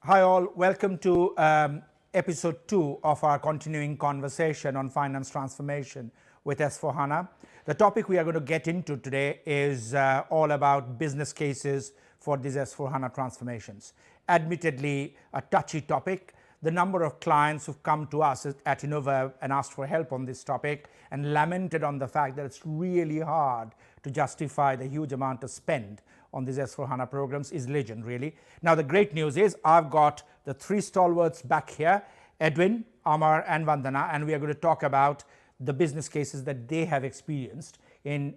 Hi all, welcome to episode 2 of our continuing conversation on finance transformation with S4HANA. The topic we are going to get into today is all about business cases for these S4HANA transformations. Admittedly, a touchy topic. The number of clients who've come to us at INNOVERV and asked for help on this topic and lamented on the fact that it's really hard to justify the huge amount of spend on these S4HANA programs is legion, really. Now, the great news is I've got the three stalwarts back here, Edwin, Amar and Vandana, and we are going to talk about the business cases that they have experienced in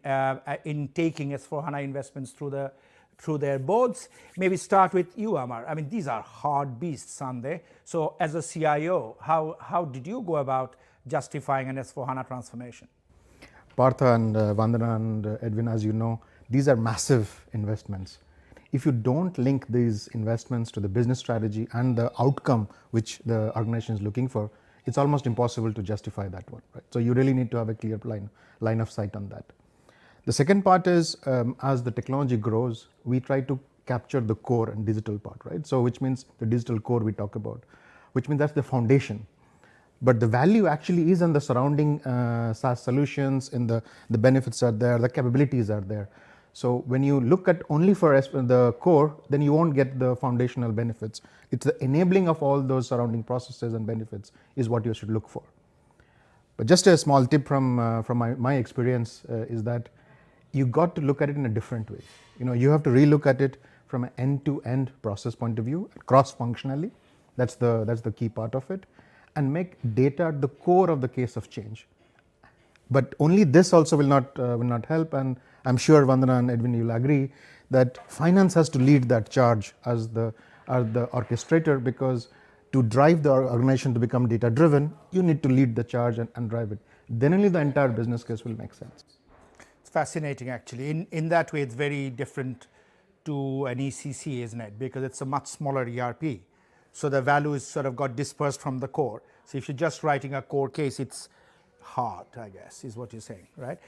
taking S4HANA investments through their boards. Maybe start with you, Amar. I mean, these are hard beasts, aren't they? So as a CIO, how did you go about justifying an S4HANA transformation? Partha and Vandana and Edwin, as you know, these are massive investments. If you don't link these investments to the business strategy and the outcome which the organization is looking for, it's almost impossible to justify that one. Right? So you really need to have a clear line of sight on that. The second part is as the technology grows, we try to capture the core and digital part, right? So which means the digital core we talk about, which means that's the foundation. But the value actually is in the surrounding SaaS solutions, in the benefits are there, the capabilities are there. So when you look at only for the core, then you won't get the foundational benefits. It's the enabling of all those surrounding processes and benefits is what you should look for. But just a small tip from my experience is that you got to look at it in a different way. You know, you have to relook at it from an end-to-end process point of view, cross-functionally. That's the key part of it, and make data the core of the case of change. But only this also will not help, and I'm sure Vandana and Edwin you'll agree that finance has to lead that charge as the orchestrator, because to drive the organization to become data driven, you need to lead the charge and drive it. Then only the entire business case will make sense. It's fascinating, actually. In that way, it's very different to an ECC, isn't it? Because it's a much smaller ERP. So the value is sort of got dispersed from the core. So if you're just writing a core case, it's hard, I guess, is what you're saying, right?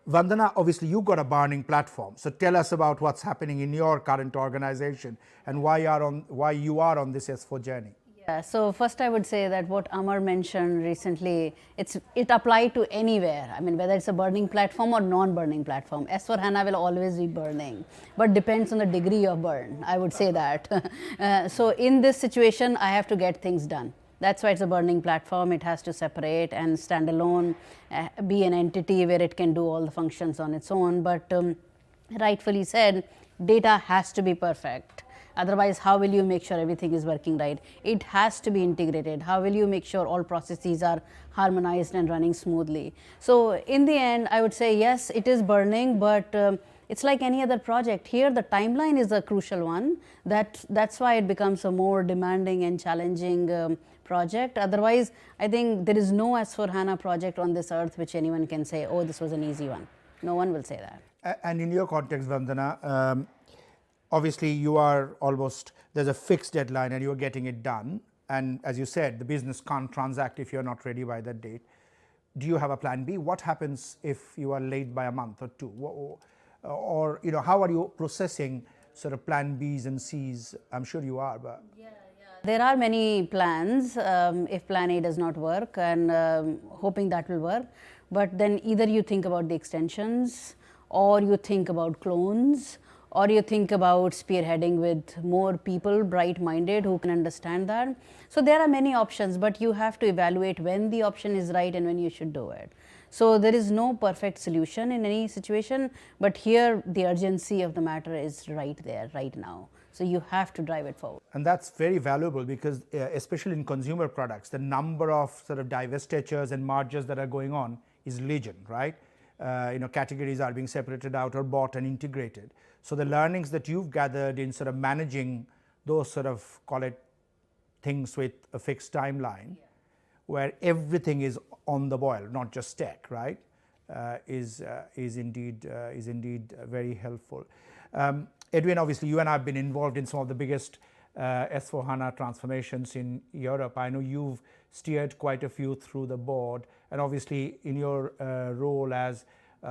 Vandana, obviously you got a burning platform. So tell us about what's happening in your current organization and why you are on this S4 journey. Yeah, so first I would say that what Amar mentioned recently, it applied to anywhere. I mean, whether it's a burning platform or non-burning platform. S4HANA will always be burning, but depends on the degree of burn, I would say that. So in this situation, I have to get things done. That's why it's a burning platform. It has to separate and stand alone, be an entity where it can do all the functions on its own. But rightfully said, data has to be perfect. Otherwise, how will you make sure everything is working right? It has to be integrated. How will you make sure all processes are harmonized and running smoothly? So in the end, I would say, yes, it is burning, but it's like any other project. Here, the timeline is a crucial one. That's why it becomes a more demanding and challenging project. Otherwise, I think there is no S4HANA project on this earth which anyone can say, oh, this was an easy one. No one will say that. And in your context, Vandana, obviously you are there's a fixed deadline and you're getting it done. And as you said, the business can't transact if you're not ready by that date. Do you have a plan B? What happens if you are late by a month or two? Or you know, how are you processing sort of plan Bs and Cs? I'm sure you are, but... There are many plans if plan A does not work, and hoping that will work. But then either you think about the extensions, or you think about clones, or you think about spearheading with more people, bright-minded, who can understand that. So there are many options, but you have to evaluate when the option is right and when you should do it. So there is no perfect solution in any situation, but here the urgency of the matter is right there, right now. So you have to drive it forward. And that's very valuable because especially in consumer products, the number of sort of divestitures and mergers that are going on is legion, right? You know, categories are being separated out or bought and integrated. So the learnings that you've gathered in sort of managing those sort of, call it, things with a fixed timeline, where everything is on the boil, not just tech, right, is indeed very helpful. Edwin, obviously you and I have been involved in some of the biggest S4HANA transformations in Europe. I know you've steered quite a few through the board, and obviously in your role as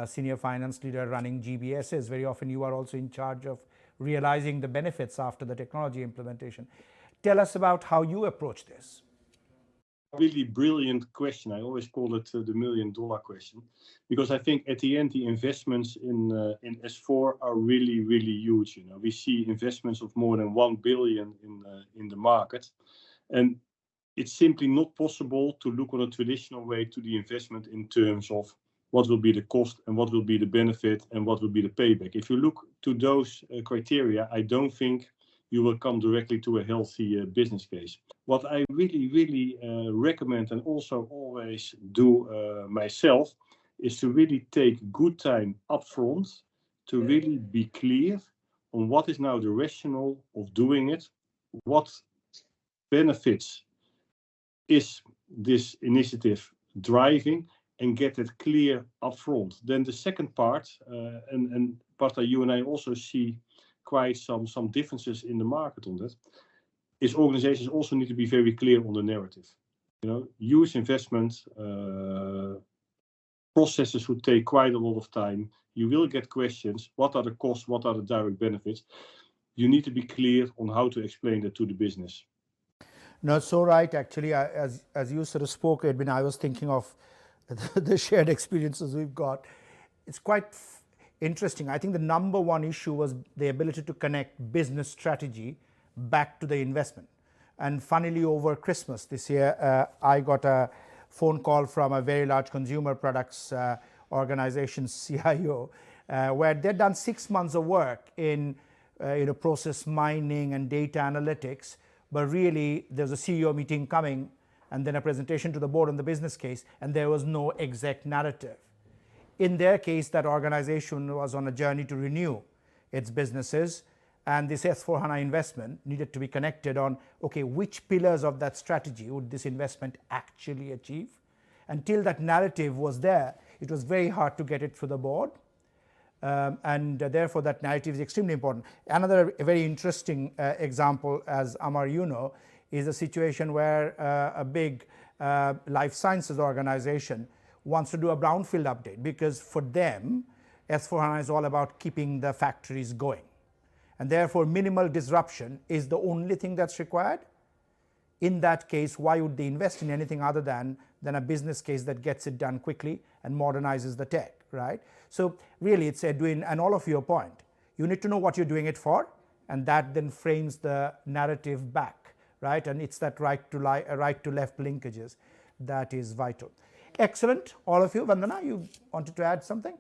senior finance leader running GBSs, very often you are also in charge of realizing the benefits after the technology implementation. tell us about how you approach this. Really brilliant question. I always call it the $1 million question, because I think at the end the investments in S4 are really huge. You know, we see investments of more than 1 billion in the market, and it's simply not possible to look on a traditional way to the investment in terms of what will be the cost and what will be the benefit and what will be the payback. If you look to those criteria, I don't think you will come directly to a healthy business case. What I really recommend and also always do myself is to really take good time upfront to really be clear on what is now the rationale of doing it, what benefits is this initiative driving, and get it clear upfront. Then the second part, and Partha, you and I also see quite some differences in the market on that, is organizations also need to be very clear on the narrative. You know, huge investment, processes would take quite a lot of time. You will get questions. What are the costs? What are the direct benefits? You need to be clear on how to explain that to the business. No, so right. Actually, as you sort of spoke, Edwin, I was thinking of the shared experiences we've got. It's quite interesting. I think the number one issue was the ability to connect business strategy back to the investment. And funnily, over Christmas this year, I got a phone call from a very large consumer products organization CIO, where they'd done 6 months of work in process mining and data analytics, but really there's a CEO meeting coming and then a presentation to the board on the business case, and there was no exact narrative. In their case, that organization was on a journey to renew its businesses, and this S4HANA investment needed to be connected on, okay, which pillars of that strategy would this investment actually achieve? Until that narrative was there, it was very hard to get it through the board. And therefore, that narrative is extremely important. Another very interesting example, as Amar, you know, is a situation where a big life sciences organization wants to do a brownfield update, because for them, S4HANA is all about keeping the factories going. And therefore, minimal disruption is the only thing that's required. In that case, why would they invest in anything other than a business case that gets it done quickly and modernizes the tech, right? So really, it's Edwin and all of your point. You need to know what you're doing it for, and that then frames the narrative back, right? And it's that right to left linkages that is vital. Excellent, all of you. Vandana, you wanted to add something?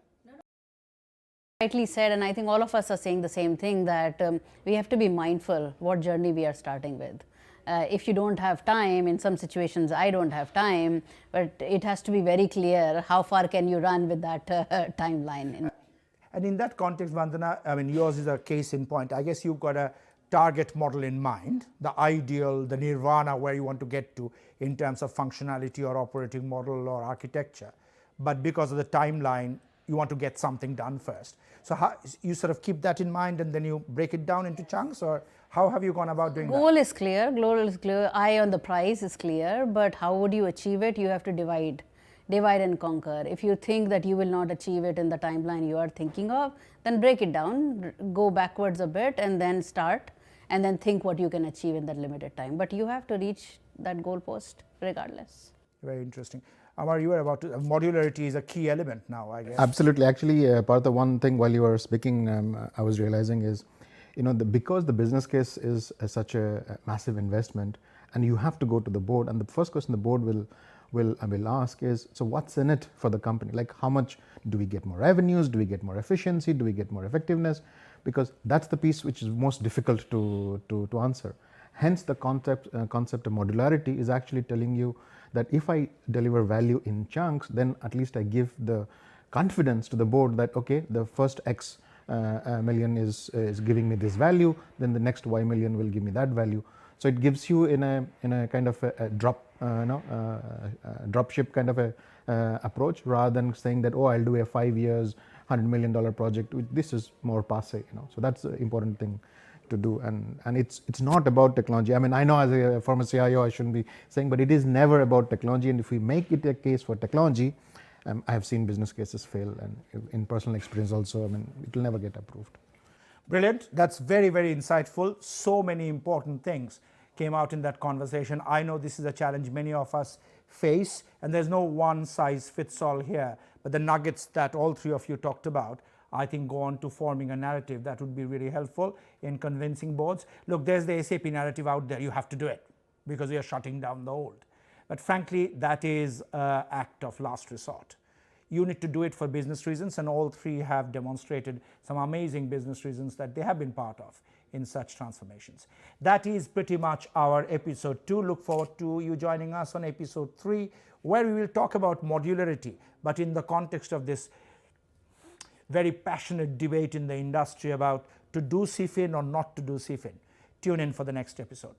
Rightly said, and I think all of us are saying the same thing, that we have to be mindful what journey we are starting with. If you don't have time, in some situations I don't have time, but it has to be very clear how far can you run with that timeline. And in that context, Vandana, I mean, yours is a case in point. I guess you've got a target model in mind, the ideal, the nirvana where you want to get to in terms of functionality or operating model or architecture. But because of the timeline, you want to get something done first. So how, you sort of keep that in mind and then you break it down into chunks, or how have you gone about doing that? Goal is clear, eye on the prize is clear, but how would you achieve it? You have to divide and conquer. If you think that you will not achieve it in the timeline you are thinking of, then break it down, go backwards a bit and then start, and then think what you can achieve in that limited time. But you have to reach that goalpost regardless. Very interesting. Amar, you were about to, modularity is a key element now, I guess. Absolutely. Actually, part of the one thing while you were speaking, I was realizing is, you know, because the business case is such a massive investment, and you have to go to the board, and the first question the board will ask is, so what's in it for the company? Like, how much do we get more revenues? Do we get more efficiency? Do we get more effectiveness? Because that's the piece which is most difficult to answer. Hence, the concept of modularity is actually telling you that if I deliver value in chunks, then at least I give the confidence to the board that, okay, the first X million is giving me this value, then the next Y million will give me that value. So it gives you in a kind of a drop ship kind of a approach, rather than saying that, oh, I'll do a 5 years, $100 million project. This is more passe, you know. So that's the important thing to do, and it's not about technology. I mean, I know as a former CIO I shouldn't be saying, but it is never about technology, and if we make it a case for technology, I have seen business cases fail, and in personal experience also, I mean, it will never get approved. Brilliant. That's very, very insightful. So many important things. came out in that conversation. I know this is a challenge many of us face, and there's no one size fits all here, but the nuggets that all three of you talked about, I think, go on to forming a narrative that would be really helpful in convincing boards. Look, there's the SAP narrative out there, you have to do it because we are shutting down the old. But frankly, that is an act of last resort. You need to do it for business reasons, and all three have demonstrated some amazing business reasons that they have been part of in such transformations. That is pretty much our episode 2. Look forward to you joining us on episode 3, where we will talk about modularity, but in the context of this very passionate debate in the industry about to do CFIN or not to do CFIN. Tune in for the next episode.